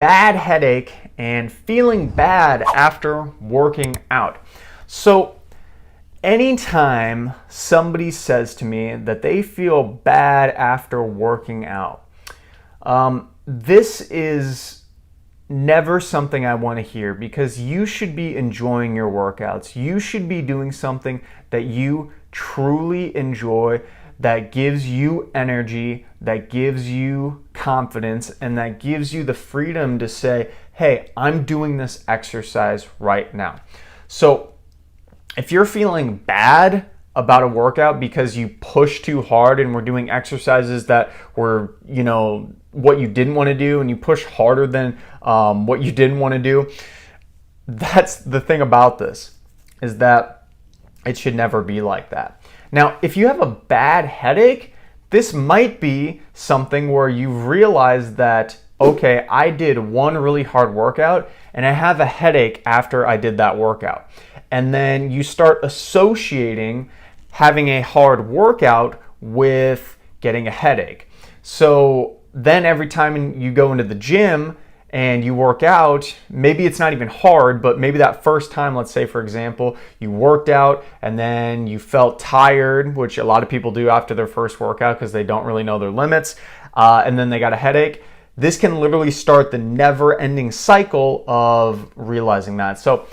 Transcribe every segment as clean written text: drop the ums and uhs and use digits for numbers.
bad headache and feeling bad after working out. So anytime somebody says to me that they feel bad after working out, this is never something I want to hear, because you should be enjoying your workouts. You should be doing something that you truly enjoy, that gives you energy, that gives you confidence, and that gives you the freedom to say, hey, I'm doing this exercise right now. So if you're feeling bad about a workout because you pushed too hard and were doing exercises that were, what you didn't want to do, and you push harder than what you didn't want to do, that's the thing about this, is that it should never be like that. Now, if you have a bad headache, this might be something where you realize that, okay, I did one really hard workout and I have a headache after I did that workout. And then you start associating having a hard workout with getting a headache. So then every time you go into the gym and you work out, maybe it's not even hard, but maybe that first time, let's say for example, you worked out and then you felt tired, which a lot of people do after their first workout because they don't really know their limits, and then they got a headache. This can literally start the never-ending cycle of realizing that. So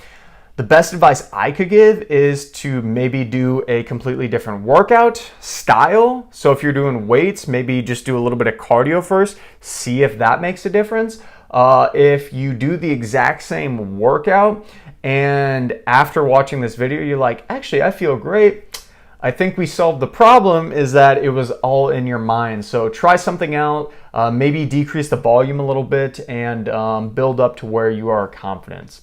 the best advice I could give is to maybe do a completely different workout style. So if you're doing weights, maybe just do a little bit of cardio first, see if that makes a difference. If you do the exact same workout and after watching this video, you're like, actually, I feel great, I think we solved the problem, is that it was all in your mind. So try something out, maybe decrease the volume a little bit and build up to where you are confident.